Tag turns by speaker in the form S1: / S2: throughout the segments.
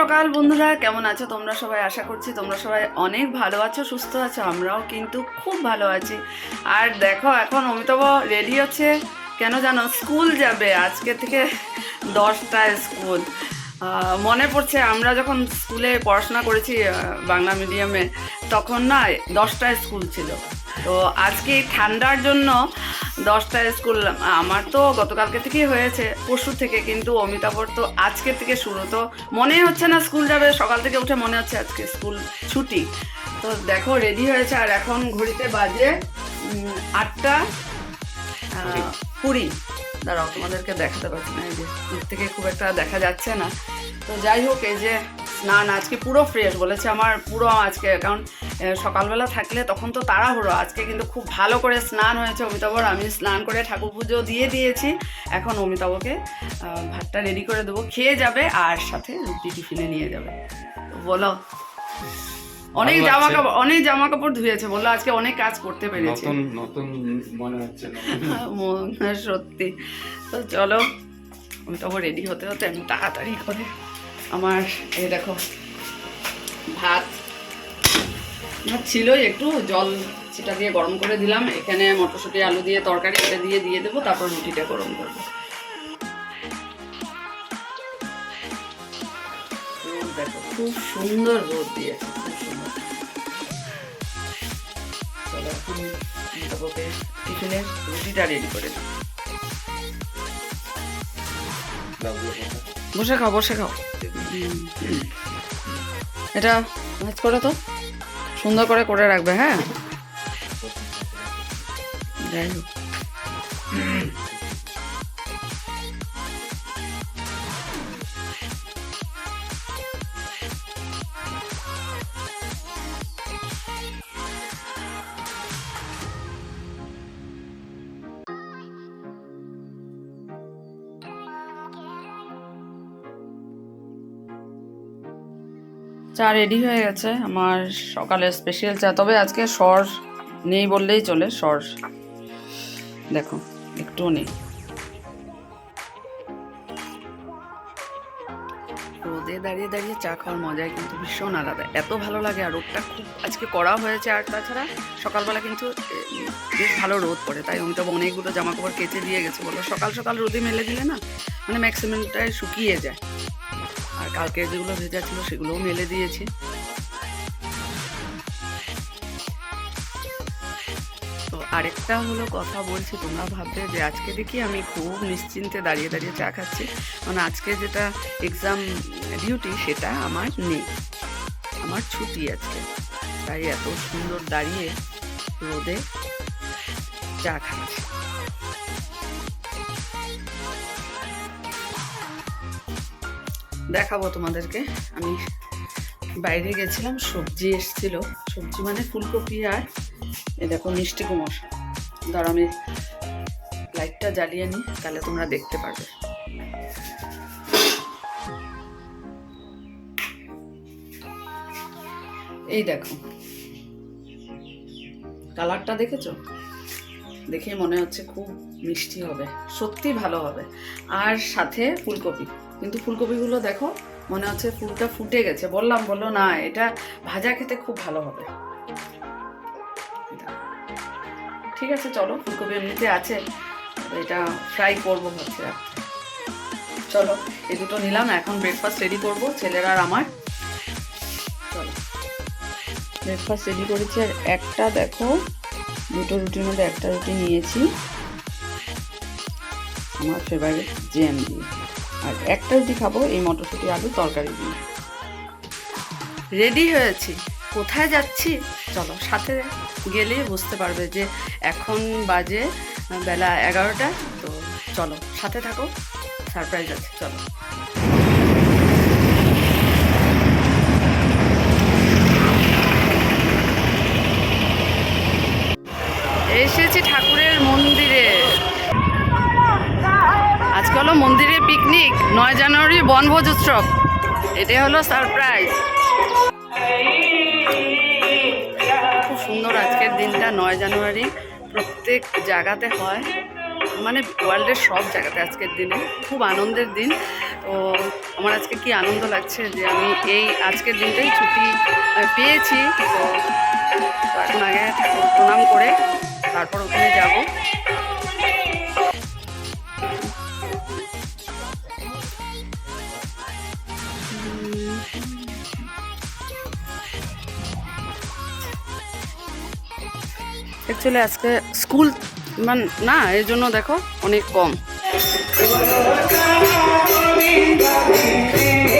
S1: সকাল বন্ধুরা, কেমন আছো তোমরা সবাই? আশা করছি তোমরা সবাই অনেক ভালো আছো, সুস্থ আছো। আমরাও কিন্তু খুব ভালো আছি। আর দেখো এখন অমিতাভ রেডি হচ্ছে, কেন জানো? স্কুল যাবে। আজকে থেকে 10টায় স্কুল। মনে পড়ছে আমরা যখন স্কুলে পড়াশোনা করেছি বাংলা মিডিয়ামে, তখন না 10টায় স্কুল ছিল। তো আজকে ঠান্ডার জন্য 10টায় স্কুল। আমার তো গতকালকে থেকেই হয়েছে, পরশু থেকে, কিন্তু অমিতাভর তো আজকে থেকে শুরু। তো মনে হচ্ছে না স্কুল যাবে, সকাল থেকে উঠে মনে হচ্ছে আজকে স্কুল ছুটি। তো দেখো রেডি হয়েছে, আর এখন ঘড়িতে বাজে 8:20। দাঁড়াও, তোমাদেরকে দেখাতে পারছি না, এই যে দূর থেকে খুব একটা দেখা যাচ্ছে না। তো যাই হোক, এই যে স্নান আজকে পুরো ফ্রেশ বলেছে আমার, পুরো আজকে, কারণ সকালবেলা থাকলে তখন তো তাড়াহুড়ো। আজকে কিন্তু খুব ভালো করে স্নান হয়েছে অমিতাভর। আমি স্নান করে ঠাকুর পুজো দিয়ে দিয়েছি। এখন অমিতাভকে ভাতটা রেডি করে দেবো, খেয়ে যাবে, আর সাথে রুটি টিফিনে নিয়ে যাবে। বলো, অনেক জামা কাপড় ধুয়েছে, বললো আজকে অনেক কাজ করতে পেরেছে।
S2: নতুন মনে হচ্ছে
S1: সত্যি। তো চলো, অমিতাভ রেডি হতে হতে আমি তাড়াতাড়ি করে আমার এই দেখো ভাত ছিলই, একটু জল সেটা দিয়ে গরম করে দিলাম। এখানে মটরশুঁটি আলু দিয়ে তরকারি এটা দিয়ে দেবো, তারপর রুটিটা গরম করবো। দেখো খুব সুন্দর রোদ দিয়েছে, খুব সুন্দর। চলো এখন টিফিনের রুটিটা রেডি করে দিই। বসে খাও, বসে খাও। এটা ভাজ করে তো সুন্দর করে রাখবে, হ্যাঁ? যাই হোক, চা রেডি হয়ে গেছে আমার, সকালের স্পেশাল চা। তবে আজকে সর নেই বললেই চলে, সর দেখো একটুও নেই। রোদে দাঁড়িয়ে দাঁড়িয়ে চা খাওয়ার মজাই কিন্তু ভীষণ আলাদা, এত ভালো লাগে। আর রোদটা খুব আজকে কড়া হয়েছে, আর তাছাড়া সকালবেলা কিন্তু বেশ ভালো রোদ পড়ে, তাই অমিতাভ অনেকগুলো জামা কাপড় কেচে দিয়ে গেছে। বলো সকাল সকাল রোদে মেলে দিলে না, মানে ম্যাক্সিমামটাই শুকিয়ে যায়। আর কালকে যেগুলো ভেজা ছিল সেগুলোও মেলে দিয়েছি। তো আরেকটা হলো কথা বলছি, তোমরা ভাববে যে আজকে দেখি আমি খুব নিশ্চিন্তে দাঁড়িয়ে দাঁড়িয়ে চা খাচ্ছি, মানে আজকে যেটা এক্সাম ডিউটি সেটা আমার নেই, আমার ছুটি আজকে। তাই এত সুন্দর দাঁড়িয়ে রোদে চা খাচ্ছি। দেখাবো তোমাদেরকে, আমি বাইরে গেছিলাম, সবজি এসেছিল, সবজি মানে ফুলকপি আর এ দেখো মিষ্টি কুমড়। ধরো আমি লাইটটা জ্বালিয়ে নিই, তাহলে তোমরা দেখতে পারবে। এই দেখো কালারটা দেখেছো? দেখে মনে হচ্ছে খুব মিষ্টি হবে, সত্যি ভালো হবে। আর সাথে ফুলকপি, কিন্তু ফুলকপিগুলো দেখো মনে হচ্ছে ফুলটা ফুটে গেছে। বললো না, এটা ভাজা খেতে খুব ভালো হবে। ঠিক আছে চলো, ফুলকপি এমনিতে আছে, এটা ফ্রাই করবো ভাবছি। চলো এই দুটো নিলাম, এখন ব্রেকফাস্ট রেডি করবো ছেলের আর আমার। চলো ব্রেকফাস্ট রেডি করেছি। আর একটা দেখো, দুটো রুটির মধ্যে একটা রুটি নিয়েছি আমার ফেভারিট জ্যাম দিয়ে, আর একটা রুটি খাবো এই মটরশুঁটি আলু তরকারি দিয়ে। রেডি হয়েছি, কোথায় যাচ্ছি চলো, সাথে গেলে বুঝতে পারবে যে এখন বাজে বেলা 11টা। তো চলো সাথে থাকো, সারপ্রাইজ আছে। চলো এসেছি ঠাকুরের মন্দিরে। আজকে হলো মন্দিরে পিকনিক, 9 জানুয়ারি বনভোজ উৎসব, এটাই হলো সারপ্রাইজ। খুব সুন্দর আজকের দিনটা, 9 জানুয়ারি প্রত্যেক জায়গাতে হয়, মানে ওয়ার্ল্ডের সব জায়গাতে আজকের দিনে খুব আনন্দের দিন। তো আমার আজকে কি আনন্দ লাগছে যে আমি এই আজকের দিনটাই ছুটি পেয়েছি। তো এখন আগে ঠাকুর প্রণাম করে তারপর ওখানে যাব। অ্যাকচুয়ালি আজকে স্কুল না, এই জন্য দেখো অনেক কম।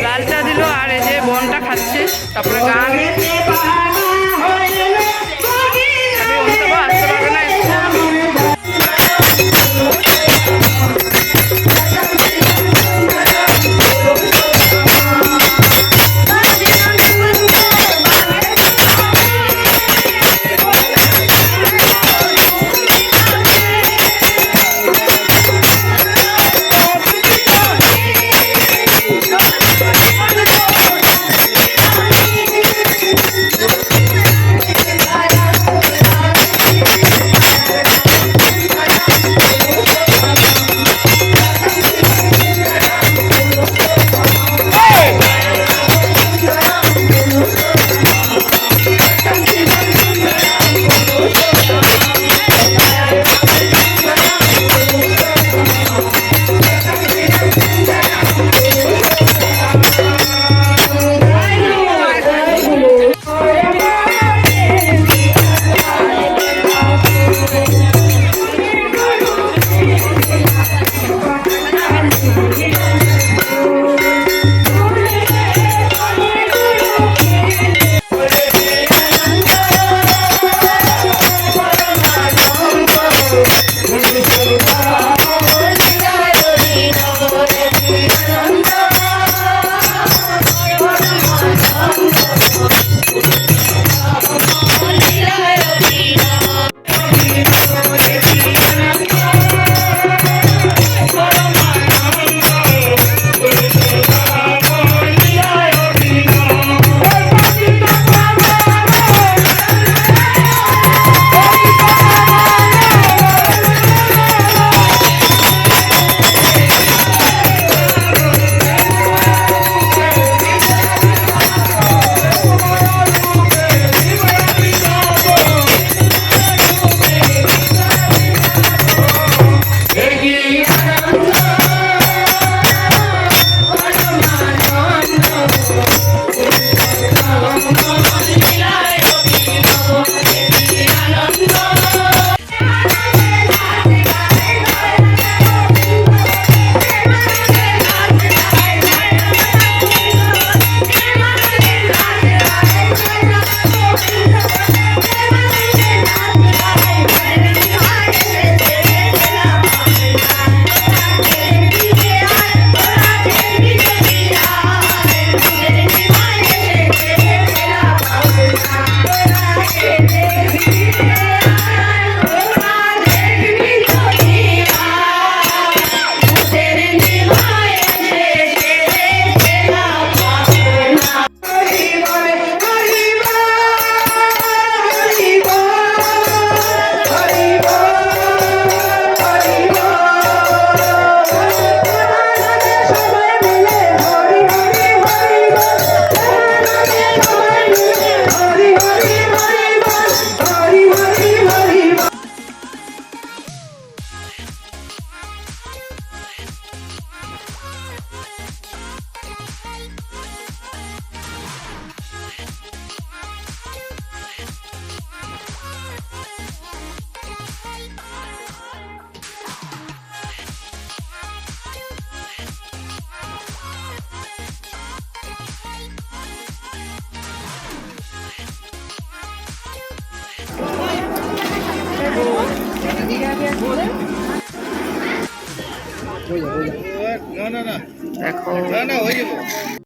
S1: লালটা দিল আর এই যে বনটা খাচ্ছে, তারপরে গান। আসতে পারবে না
S2: না না না
S1: দেখো।
S2: না না হয়ে যাবে।